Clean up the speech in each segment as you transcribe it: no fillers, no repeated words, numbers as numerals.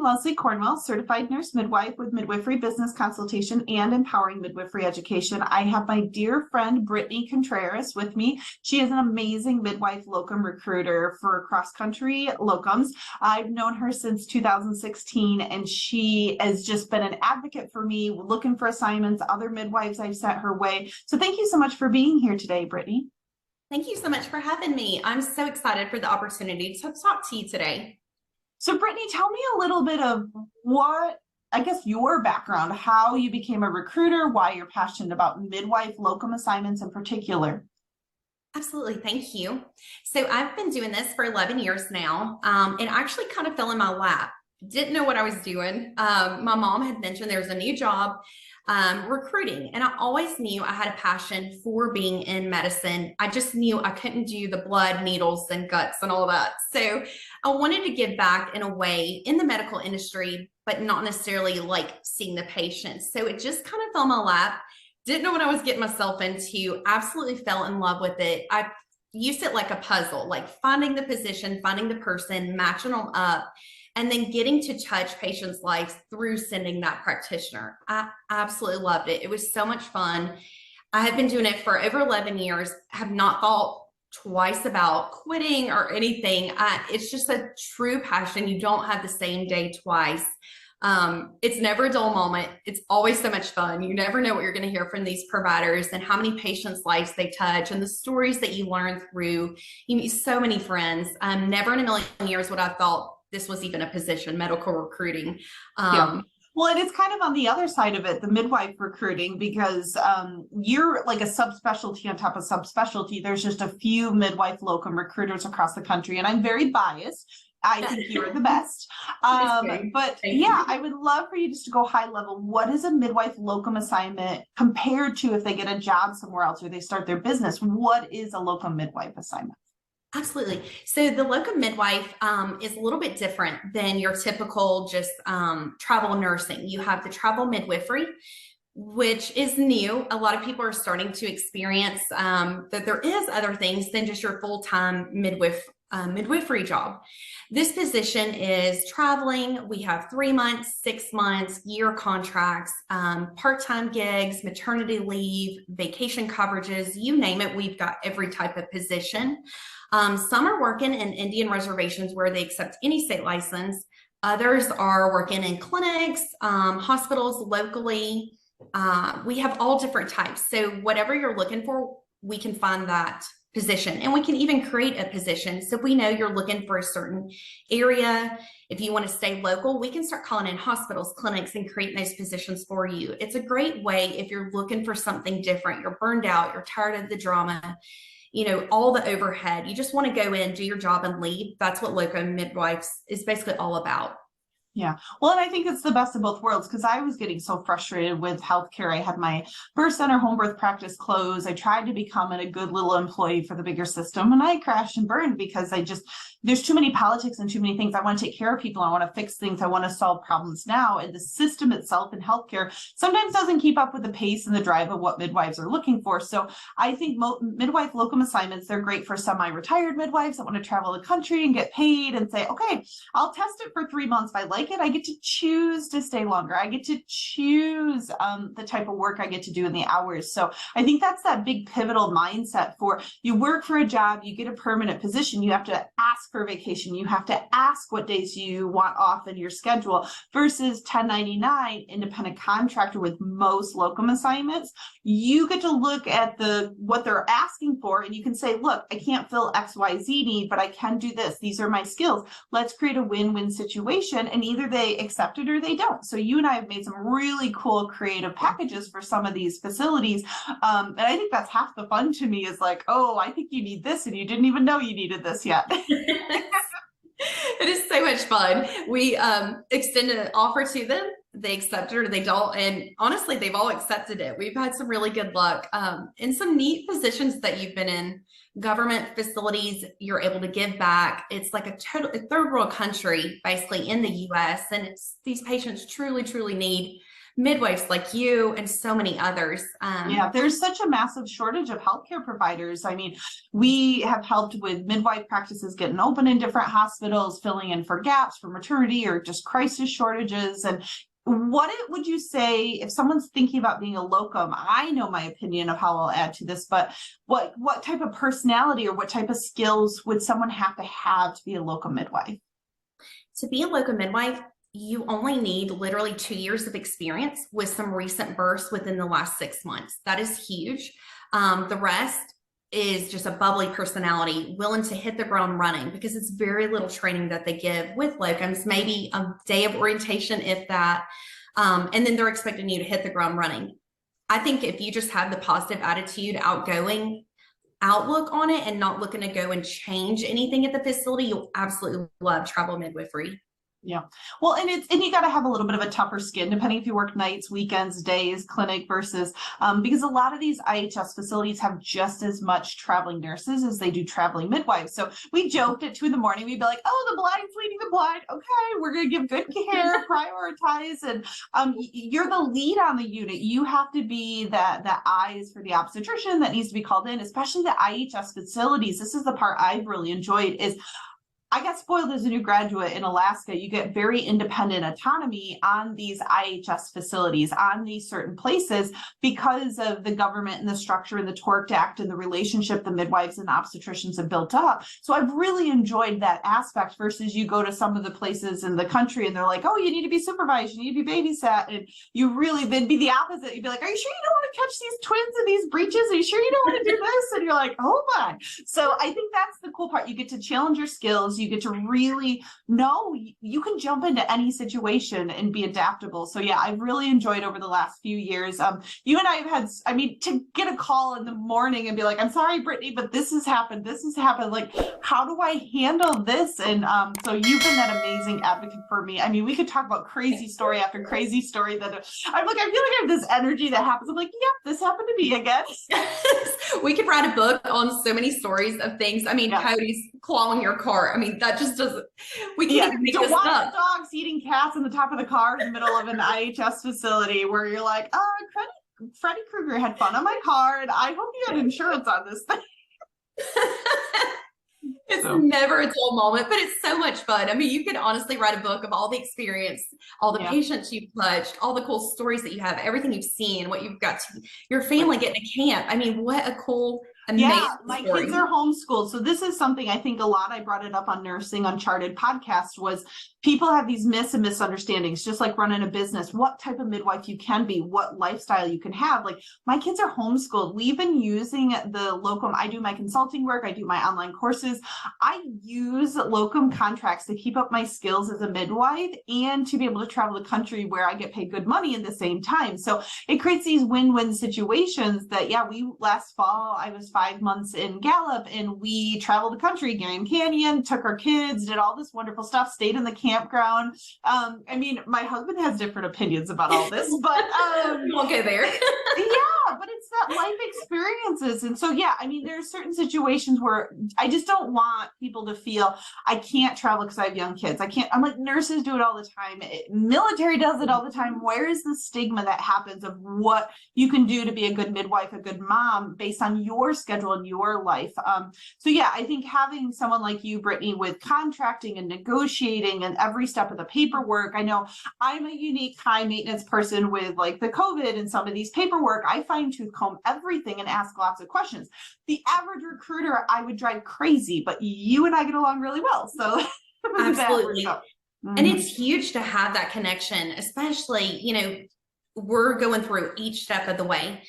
Leslie Cornwell, Certified Nurse Midwife with Midwifery Business Consultation and Empowering Midwifery Education. I have my dear friend, Brittany Contreras, with me. She is an amazing midwife locum recruiter for Cross Country Locums. I've known her since 2016, and she has just been an advocate for me, looking for assignments, other midwives I've sent her way. So thank you so much for being here today, Brittany. Thank you so much for having me. I'm so excited for the opportunity to talk to you today. So Brittany, tell me a little bit of your background, how you became a recruiter, why you're passionate about midwife locum assignments in particular. Absolutely. Thank you. So I've been doing this for 11 years now. It actually kind of fell in my lap. Didn't know what I was doing. My mom had mentioned there was a new job, recruiting, and I always knew I had a passion for being in medicine. I just knew I couldn't do the blood, needles, and guts and all that. So I wanted to give back in a way in the medical industry, but not necessarily like seeing the patients. So it just kind of fell in my lap. Didn't know what I was getting myself into. Absolutely fell in love with it. I used it like a puzzle, like finding the position, finding the person, matching them up, and then getting to touch patients' lives through sending that practitioner. I absolutely loved it. It was so much fun. I have been doing it for over 11 years, have not thought twice about quitting or anything. It's just a true passion. You don't have the same day twice. It's never a dull moment. It's always so much fun. You never know what you're going to hear from these providers and how many patients' lives they touch and the stories that you learn through. You meet so many friends. Never in a million years would I have thought this was even a position, medical recruiting. Yeah. Well, and it's kind of on the other side of it, the midwife recruiting, because you're like a subspecialty on top of subspecialty. There's just a few midwife locum recruiters across the country, and I'm very biased. I think you're the best. But yeah, I would love for you just to go high level. What is a midwife locum assignment compared to if they get a job somewhere else or they start their business? What is a locum midwife assignment? Absolutely. So the locum midwife is a little bit different than your typical just travel nursing. You have the travel midwifery, which is new. A lot of people are starting to experience that there is other things than just your full-time midwifery job. This position is traveling. We have 3 months, 6 months, year contracts, part-time gigs, maternity leave, vacation coverages, you name it. We've got every type of position. Some are working in Indian reservations where they accept any state license. Others are working in clinics, hospitals locally. We have all different types. So whatever you're looking for, we can find that position, and we can even create a position. So we know you're looking for a certain area. If you want to stay local, we can start calling in hospitals, clinics, and creating those positions for you. It's a great way if you're looking for something different, you're burned out, you're tired of the drama, you know, all the overhead. You just want to go in, do your job, and leave. That's what locum midwives is basically all about. Yeah. Well, and I think it's the best of both worlds, because I was getting so frustrated with healthcare. I had my birth center home birth practice close. I tried to become a good little employee for the bigger system, and I crashed and burned because there's too many politics and too many things. I want to take care of people. I want to fix things. I want to solve problems now. And the system itself in healthcare sometimes doesn't keep up with the pace and the drive of what midwives are looking for. So I think midwife locum assignments, they're great for semi-retired midwives that want to travel the country and get paid and say, okay, I'll test it for 3 months. If I like it, I get to choose to stay longer. I get to choose the type of work I get to do in the hours. So I think that's that big pivotal mindset for you work for a job, you get a permanent position, you have to ask for vacation, you have to ask what days you want off in your schedule, versus 1099 independent contractor with most locum assignments. You get to look at what they're asking for, and you can say, look, I can't fill XYZ need, but I can do this. These are my skills. Let's create a win-win situation, and either they accept it or they don't. So you and I have made some really cool creative packages for some of these facilities. And I think that's half the fun to me, is like, oh, I think you need this and you didn't even know you needed this yet. It is so much fun. We extend an offer to them. They accept it or they don't. And honestly, they've all accepted it. We've had some really good luck in some neat positions that you've been in. Government facilities, you're able to give back. It's like a third world country, basically, in the US. And these patients truly, truly need midwives like you and so many others. Yeah, there's such a massive shortage of healthcare providers. I mean, we have helped with midwife practices getting open in different hospitals, filling in for gaps for maternity or just crisis shortages. And would you say if someone's thinking about being a locum? I know my opinion of how I'll add to this, but what type of personality or what type of skills would someone have to be a locum midwife? To be a locum midwife, you only need literally 2 years of experience with some recent births within the last 6 months. That is huge. The rest is just a bubbly personality, willing to hit the ground running, because it's very little training that they give with locums, maybe a day of orientation, if that, and then they're expecting you to hit the ground running. I think if you just have the positive attitude, outgoing outlook on it, and not looking to go and change anything at the facility, you'll absolutely love travel midwifery. Yeah. Well, and you got to have a little bit of a tougher skin, depending if you work nights, weekends, days, clinic versus, because a lot of these IHS facilities have just as much traveling nurses as they do traveling midwives. So we joked at 2 a.m, we'd be like, oh, the blind's leading the blind. Okay, we're going to give good care, prioritize. And you're the lead on the unit. You have to be the eyes for the obstetrician that needs to be called in, especially the IHS facilities. This is the part I've really enjoyed is I got spoiled as a new graduate in Alaska. You get very independent autonomy on these IHS facilities, on these certain places, because of the government and the structure and the TORC Act and the relationship the midwives and obstetricians have built up. So I've really enjoyed that aspect versus you go to some of the places in the country and they're like, oh, you need to be supervised, you need to be babysat. And you really, then be the opposite. You'd be like, are you sure you don't want to catch these twins in these breeches? Are you sure you don't want to do this? And you're like, oh my. So I think that's the cool part. You get to challenge your skills. You get to really know you can jump into any situation and be adaptable. So yeah, I've really enjoyed over the last few years. You and I have had, I mean, to get a call in the morning and be like, I'm sorry, Brittany, but this has happened. This has happened. Like, how do I handle this? And so you've been that amazing advocate for me. I mean, we could talk about crazy story after crazy story that I'm like, I feel like I have this energy that happens. I'm like, yep, this happened to me again. We could write a book on so many stories of things. I mean, yeah. Cody's clawing your car. I mean, that just doesn't, we can't even make this up. Dogs eating cats in the top of the car in the middle of an IHS facility where you're like, Freddy Krueger had fun on my car and I hope you had insurance on this thing. It's never a dull moment, but it's so much fun. I mean, you could honestly write a book of all the experience, all the patients you've touched, all the cool stories that you have, everything you've seen, what you've got to your family getting to camp. I mean, what a cool, amazing my story. Kids are homeschooled. So this is something I think a lot, I brought it up on Nursing Uncharted podcast, was people have these myths and misunderstandings, just like running a business, what type of midwife you can be, what lifestyle you can have. Like, my kids are homeschooled. We've been using the Locum. I do my consulting work. I do my online courses. I use Locum contracts to keep up my skills as a midwife and to be able to travel the country where I get paid good money at the same time. So it creates these win-win situations that, we last fall, I was 5 months in Gallup and we traveled the country, Grand Canyon, took our kids, did all this wonderful stuff, stayed in the campground. I mean, my husband has different opinions about all this, but we'll go there. But it's that life experiences. And so, I mean, there are certain situations where I just don't want people to feel I can't travel because I have young kids. I'm like, nurses do it all the time. Military does it all the time. Where is the stigma that happens of what you can do to be a good midwife, a good mom based on your schedule and your life? So I think having someone like you, Brittany, with contracting and negotiating and every step of the paperwork. I know I'm a unique high maintenance person with like the COVID and some of these paperwork. I fine tooth comb everything and ask lots of questions. The average recruiter, I would drive crazy, but you and I get along really well. So absolutely. And it's huge to have that connection, especially, we're going through each step of the way,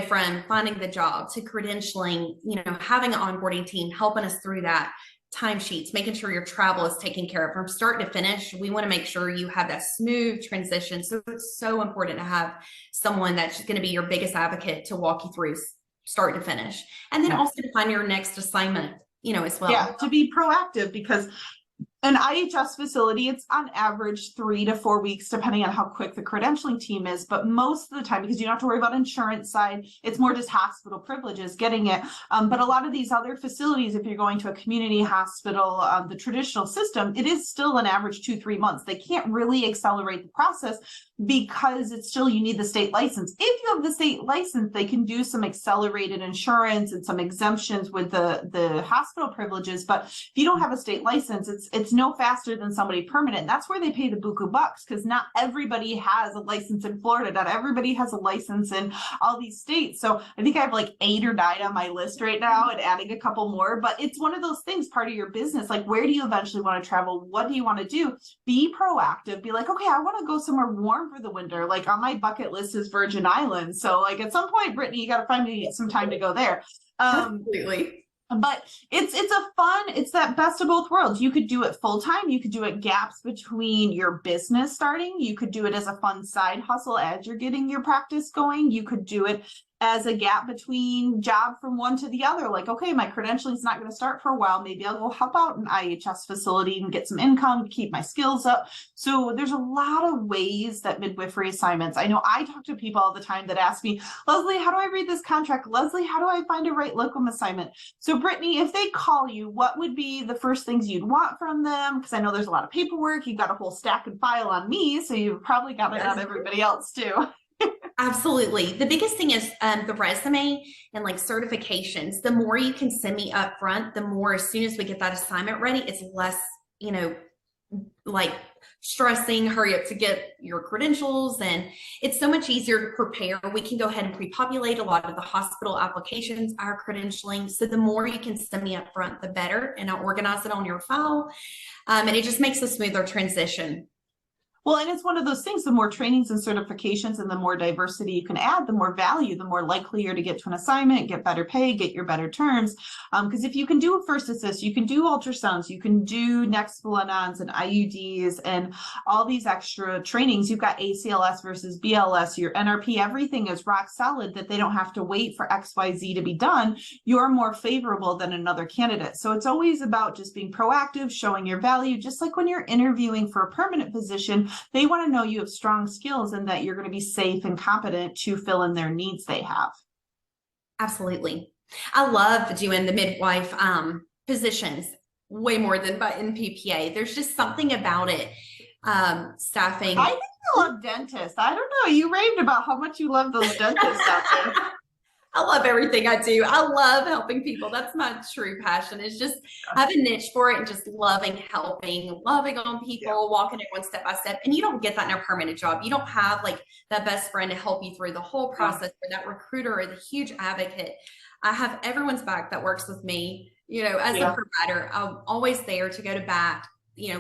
from finding the job to credentialing, having an onboarding team, helping us through that, timesheets, making sure your travel is taken care of from start to finish. We want to make sure you have that smooth transition. So it's so important to have someone that's going to be your biggest advocate to walk you through start to finish. And then also to find your next assignment, as well. Yeah, to be proactive, because An IHS facility, it's on average 3 to 4 weeks, depending on how quick the credentialing team is. But most of the time, because you don't have to worry about insurance side, it's more just hospital privileges getting it. But a lot of these other facilities, if you're going to a community hospital, the traditional system, it is still an average 2-3 months. They can't really accelerate the process because it's still, you need the state license. If you have the state license, they can do some accelerated insurance and some exemptions with the hospital privileges. But if you don't have a state license, it's no faster than somebody permanent. And that's where they pay the buku bucks, because not everybody has a license in Florida. Not everybody has a license in all these states. So I think I have like 8 or 9 on my list right now and adding a couple more. But it's one of those things, part of your business. Like, where do you eventually want to travel? What do you want to do? Be proactive. Be like, okay, I want to go somewhere warm for the winter. Like, on my bucket list is Virgin Islands. So like at some point, Brittany, you got to find me some time to go there. Absolutely. But it's that best of both worlds. You could do it full time. You could do it gaps between your business starting. You could do it as a fun side hustle as you're getting your practice going. You could do it as a gap between job from one to the other. Like, okay, my credentialing is not going to start for a while. Maybe I'll go help out an IHS facility and get some income to keep my skills up. So there's a lot of ways that midwifery assignments. I know I talk to people all the time that ask me, Leslie, how do I read this contract? Leslie, how do I find a right locum assignment? So Brittany, if they call you, what would be the first things you'd want from them? Because I know there's a lot of paperwork. You've got a whole stack and file on me, so you've probably got it on everybody else too. Absolutely. The biggest thing is the resume and like certifications. The more you can send me up front, the more, as soon as we get that assignment ready, it's less, like stressing, hurry up to get your credentials. And it's so much easier to prepare. We can go ahead and pre-populate a lot of the hospital applications, our credentialing. So the more you can send me up front, the better. And I'll organize it on your file. And it just makes a smoother transition. Well, and it's one of those things, the more trainings and certifications and the more diversity you can add, the more value, the more likely you're to get to an assignment, get better pay, get your better terms. Because if you can do a first assist, you can do ultrasounds, you can do Nexplanon and IUDs and all these extra trainings. You've got ACLS versus BLS, your NRP, everything is rock solid, that they don't have to wait for XYZ to be done. You're more favorable than another candidate. So it's always about just being proactive, showing your value, just like when you're interviewing for a permanent position. They want to know you have strong skills and that you're going to be safe and competent to fill in their needs they have. Absolutely. I love doing the midwife positions way more than in PPA. There's just something about it. Staffing. I think you love dentists. I don't know. You raved about how much you love those dentists out there. I love everything I do. I love helping people. That's my true passion. It's just, I have a niche for it and just loving helping, loving on people, walking it one step by step. And you don't get that in a permanent job. You don't have like that best friend to help you through the whole process, or that recruiter or the huge advocate. I have everyone's back that works with me, as a provider. I'm always there to go to bat,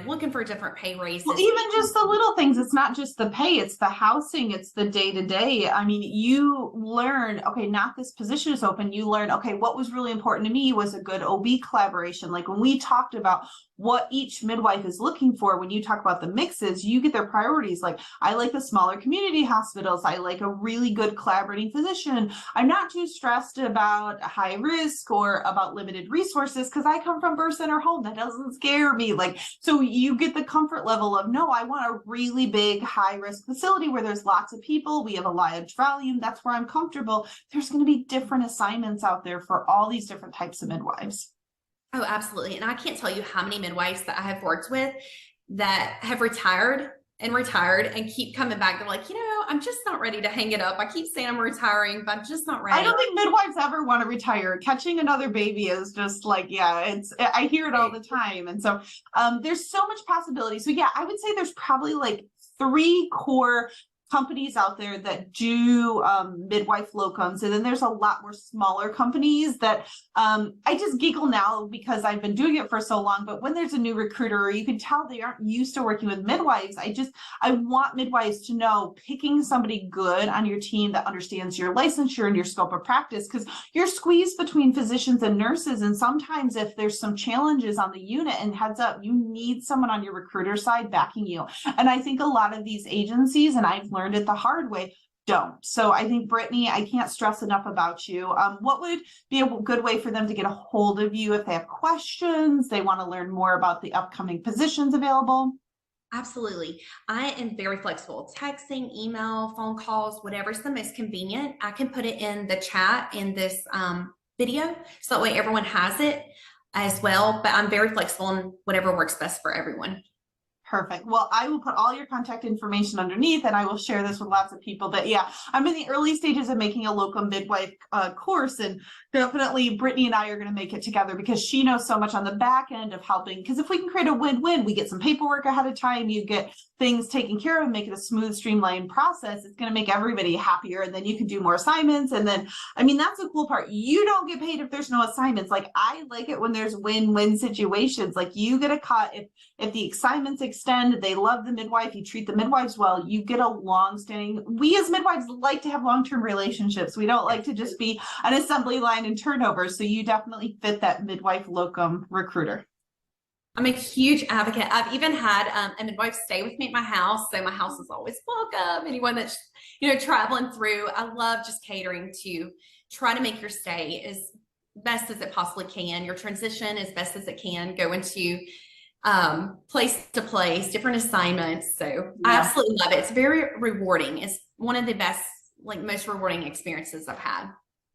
looking for different pay raises. Well, even just the little things, it's not just the pay, it's the housing, it's the day-to-day. I mean, you learn, okay, not this position is open. You learn, okay, what was really important to me was a good OB collaboration. Like when we talked about what each midwife is looking for, when you talk about the mixes, you get their priorities. Like, I like the smaller community hospitals. I like a really good collaborating physician. I'm not too stressed about high risk or about limited resources because I come from birth center home. That doesn't scare me. Like, so you get the comfort level of, no, I want a really big high risk facility where there's lots of people. We have a large volume. That's where I'm comfortable. There's going to be different assignments out there for all these different types of midwives. Oh, absolutely. And I can't tell you how many midwives that I have worked with that have retired and keep coming back. They're like, I'm just not ready to hang it up. I keep saying I'm retiring, but I'm just not ready. I don't think midwives ever want to retire. Catching another baby is just like, I hear it all the time. And so there's so much possibility. So I would say there's probably like 3 core companies out there that do midwife locums, and then there's a lot more smaller companies that I just giggle now because I've been doing it for so long. But when there's a new recruiter, or you can tell they aren't used to working with midwives, I want midwives to know picking somebody good on your team that understands your licensure and your scope of practice, because you're squeezed between physicians and nurses, and sometimes if there's some challenges on the unit, and heads up, you need someone on your recruiter side backing you. And I think a lot of these agencies, and I've learned it the hard way, don't. So I think, Brittany, I can't stress enough about you. What would be a good way for them to get a hold of you if they have questions, they want to learn more about the upcoming positions available? Absolutely. I am very flexible. Texting, email, phone calls, whatever's the most convenient. I can put it in the chat in this video, so that way everyone has it as well. But I'm very flexible and whatever works best for everyone. Perfect. Well, I will put all your contact information underneath, and I will share this with lots of people. But yeah, I'm in the early stages of making a locum midwife course, and definitely Brittany and I are going to make it together because she knows so much on the back end of helping. Because if we can create a win-win, we get some paperwork ahead of time, you get things taken care of, make it a smooth, streamlined process. It's going to make everybody happier, and then you can do more assignments. And then, I mean, that's the cool part. You don't get paid if there's no assignments. Like, I like it when there's win-win situations. Like, you get a cut if the assignments extend, they love the midwife, you treat the midwives well, you get a long-standing. We as midwives like to have long-term relationships. We don't like to just be an assembly line and turnover. So you definitely fit that midwife locum recruiter. I'm a huge advocate. I've even had a midwife stay with me at my house, so my house is always welcome. Anyone that's, you know, traveling through, I love just catering to try to make your stay as best as it possibly can, your transition as best as it can, go into place to place, different assignments. So I absolutely love it. It's very rewarding. It's one of the best, like, most rewarding experiences I've had.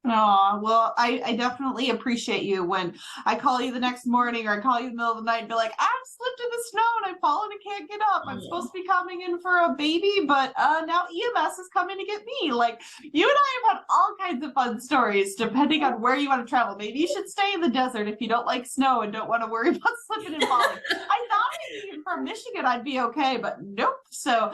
Oh, well, I definitely appreciate you when I call you the next morning or I call you in the middle of the night and be like, I've slipped in the snow and I've fallen and can't get up. I'm supposed to be coming in for a baby, but now EMS is coming to get me. Like, you and I have had all kinds of fun stories depending on where you want to travel. Maybe you should stay in the desert if you don't like snow and don't want to worry about slipping and falling. I thought maybe from Michigan I'd be okay, but nope. So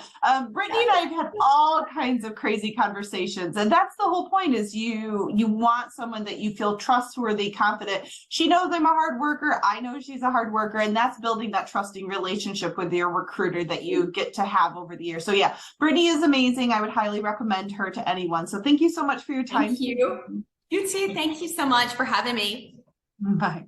Brittany and I have had all kinds of crazy conversations, and that's the whole point, is you want someone that you feel trustworthy, confident. She knows I'm a hard worker. I know she's a hard worker, and that's building that trusting relationship with your recruiter that you get to have over the years. So yeah, Brittany is amazing. I would highly recommend her to anyone. So thank you so much for your time. Thank you. You too. Thank you so much for having me. Bye.